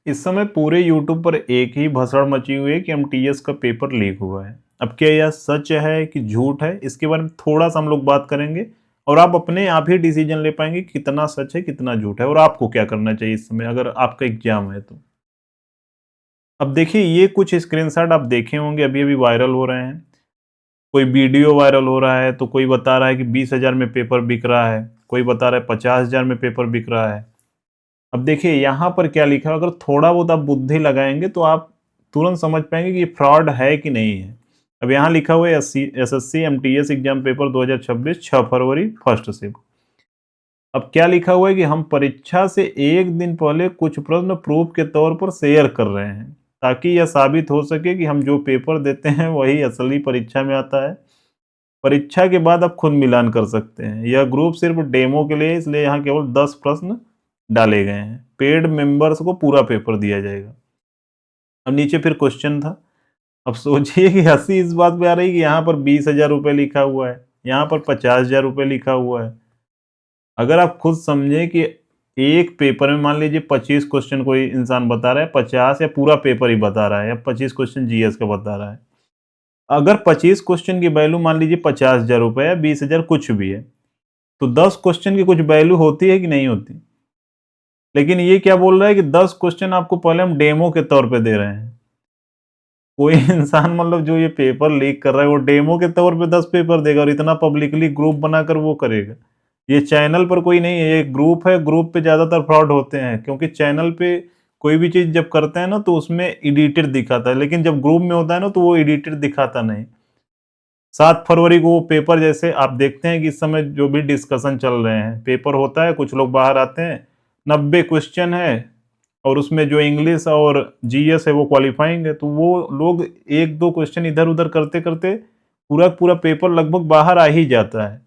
इस समय पूरे यूट्यूब पर एक ही भसड़ मची हुई है कि एमटीएस का पेपर लीक हुआ है। अब क्या यह सच है कि झूठ है, इसके बारे में थोड़ा सा हम लोग बात करेंगे और आप अपने आप ही डिसीजन ले पाएंगे कि कितना सच है कितना झूठ है और आपको क्या करना चाहिए इस समय अगर आपका एग्जाम है तो। अब देखिए, ये कुछ स्क्रीनशॉट आप देखे होंगे, अभी अभी वायरल हो रहे हैं। कोई वीडियो वायरल हो रहा है तो कोई बता रहा है कि 20,000 में पेपर बिक रहा है, कोई बता रहा है 50,000 में पेपर बिक रहा है। अब देखिए यहाँ पर क्या लिखा है, अगर थोड़ा बहुत आप बुद्धि लगाएंगे तो आप तुरंत समझ पाएंगे कि ये फ्रॉड है कि नहीं है। अब यहाँ लिखा हुआ है एसएससी एमटीएस एग्जाम पेपर 2026 6 फरवरी फर्स्ट से। अब क्या लिखा हुआ है कि हम परीक्षा से एक दिन पहले कुछ प्रश्न प्रूफ के तौर पर शेयर कर रहे हैं ताकि यह साबित हो सके कि हम जो पेपर देते हैं वही असली परीक्षा में आता है। परीक्षा के बाद आप खुद मिलान कर सकते हैं। यह ग्रुप सिर्फ डेमो के लिए, इसलिए यहाँ केवल 10 प्रश्न डाले गए हैं। पेड मेंबर्स को पूरा पेपर दिया जाएगा। अब नीचे फिर क्वेश्चन था। अब सोचिए कि हंसी इस बात पे आ रही कि यहाँ पर 20,000 रुपये लिखा हुआ है, यहाँ पर 50,000 रुपये लिखा हुआ है। अगर आप खुद समझे कि एक पेपर में मान लीजिए 25 क्वेश्चन कोई इंसान बता रहा है, 50 या पूरा पेपर ही बता रहा है, या 25 क्वेश्चन जीएस का बता रहा है। अगर 25 क्वेश्चन की वैल्यू मान लीजिए 50,000 रुपये या 20,000 कुछ भी है, तो 10 क्वेश्चन की कुछ वैल्यू होती है कि नहीं होती। लेकिन ये क्या बोल रहा है कि 10 क्वेश्चन आपको पहले हम डेमो के तौर पे दे रहे हैं। कोई इंसान मतलब जो ये पेपर लीक कर रहा है वो डेमो के तौर पे 10 पेपर देगा और इतना पब्लिकली ग्रुप बनाकर वो करेगा। ये चैनल पर कोई नहीं है, ये ग्रुप है। ग्रुप पे ज्यादातर फ्रॉड होते हैं क्योंकि चैनल पे कोई भी चीज जब करते हैं ना तो उसमें एडिटेड दिखाता है, लेकिन जब ग्रुप में होता है ना तो वो एडिटेड दिखाता नहीं। 7 फरवरी को वो पेपर, जैसे आप देखते हैं कि इस समय जो भी डिस्कशन चल रहे हैं, पेपर होता है, कुछ लोग बाहर आते हैं, 90 क्वेश्चन है और उसमें जो इंग्लिश और जीएस है वो क्वालिफाइंग है, तो वो लोग एक दो क्वेश्चन इधर उधर करते करते पूरा पूरा पेपर लगभग बाहर आ ही जाता है,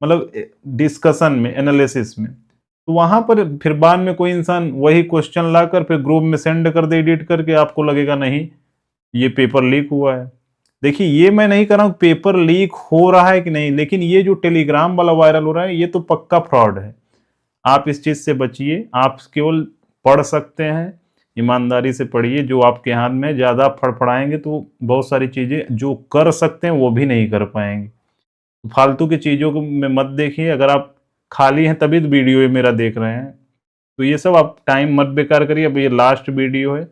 मतलब डिस्कशन में, एनालिसिस में। तो वहां पर फिर बाद में कोई इंसान वही क्वेश्चन लाकर फिर ग्रुप में सेंड कर दे एडिट करके, आपको लगेगा नहीं ये पेपर लीक हुआ है। देखिए, ये मैं नहीं कर रहा हूँ पेपर लीक हो रहा है कि नहीं, लेकिन ये जो टेलीग्राम वाला वायरल हो रहा है ये तो पक्का फ्रॉड है। आप इस चीज से बचिए। आप केवल पढ़ सकते हैं, ईमानदारी से पढ़िए। जो आपके हाथ में ज्यादा फड़फड़ाएंगे तो बहुत सारी चीजें जो कर सकते हैं वो भी नहीं कर पाएंगे। फालतू की चीजों को में मत देखिए। अगर आप खाली हैं तभी तो वीडियो ये मेरा देख रहे हैं, तो ये सब आप टाइम मत बेकार करिए। अब ये लास्ट वीडियो है,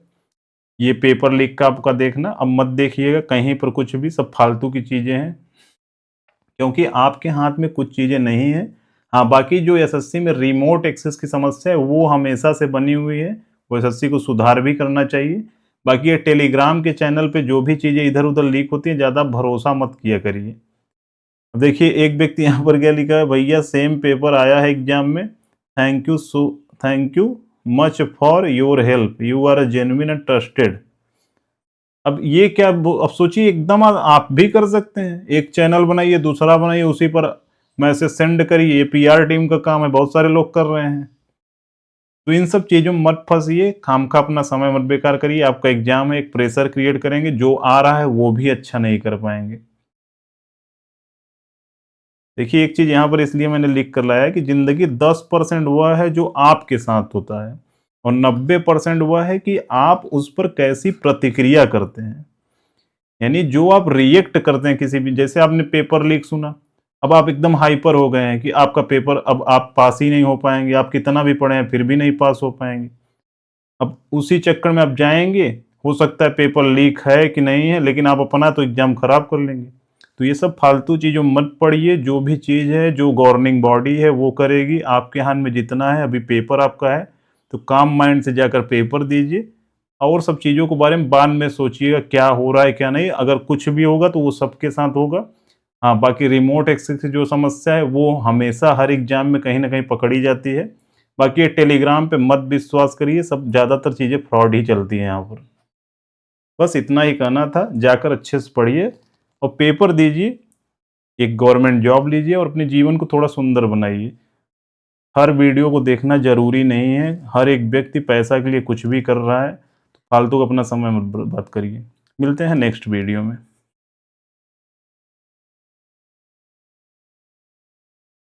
ये पेपर लीक का आपका देखना, अब मत देखिएगा कहीं पर कुछ भी, सब फालतू की चीजें हैं क्योंकि आपके हाथ में कुछ चीजें नहीं है। हाँ, बाकी जो एसएससी में रिमोट एक्सेस की समस्या है वो हमेशा से बनी हुई है, वो एसएससी को सुधार भी करना चाहिए। बाकी ये टेलीग्राम के चैनल पे जो भी चीजें इधर उधर लीक होती है ज्यादा भरोसा मत किया करिए। देखिए, एक व्यक्ति यहाँ पर क्या लिखा है, भैया सेम पेपर आया है एग्जाम में, thank you much for your help, you are a genuine and trusted. अब ये क्या, अब सोचिए, एकदम आप भी कर सकते हैं। एक चैनल बनाइए, दूसरा बनाइए, उसी पर मैसेज सेंड करिए। ये पीआर टीम का काम है, बहुत सारे लोग कर रहे हैं। तो इन सब चीजों में मत फंसिए, खामखा अपना समय मत बेकार करिए। आपका एग्जाम है, एक प्रेशर क्रिएट करेंगे, जो आ रहा है वो भी अच्छा नहीं कर पाएंगे। देखिए, एक चीज यहाँ पर इसलिए मैंने लिख कर लाया है कि जिंदगी 10% वह है जो आपके साथ होता है और 90% वह है कि आप उस पर कैसी प्रतिक्रिया करते हैं। यानी जो आप रिएक्ट करते हैं किसी भी, जैसे आपने पेपर लीक सुना, अब आप एकदम हाइपर हो गए हैं कि आपका पेपर, अब आप पास ही नहीं हो पाएंगे, आप कितना भी पढ़े हैं फिर भी नहीं पास हो पाएंगे। अब उसी चक्कर में आप जाएंगे, हो सकता है पेपर लीक है कि नहीं है, लेकिन आप अपना तो एग्जाम खराब कर लेंगे। तो ये सब फालतू चीज़ों मत पढ़िए। जो भी चीज़ है, जो गवर्निंग बॉडी है वो करेगी। आपके हाथ में जितना है, अभी पेपर आपका है तो काम माइंड से जाकर पेपर दीजिए और सब चीज़ों के बारे में बाद में सोचिएगा क्या हो रहा है क्या नहीं। अगर कुछ भी होगा तो वो सबके साथ होगा। हाँ, बाकी रिमोट एक्सेस की जो समस्या है वो हमेशा हर एग्जाम में कहीं ना कहीं पकड़ी जाती है। बाकी ये टेलीग्राम पे मत विश्वास करिए, सब ज़्यादातर चीज़ें फ्रॉड ही चलती हैं यहाँ पर। बस इतना ही कहना था। जाकर अच्छे से पढ़िए और पेपर दीजिए, एक गवर्नमेंट जॉब लीजिए और अपने जीवन को थोड़ा सुंदर बनाइए। हर वीडियो को देखना जरूरी नहीं है। हर एक व्यक्ति पैसा के लिए कुछ भी कर रहा है, तो फालतू का अपना समय मत बर्बाद करिए। मिलते हैं नेक्स्ट वीडियो में।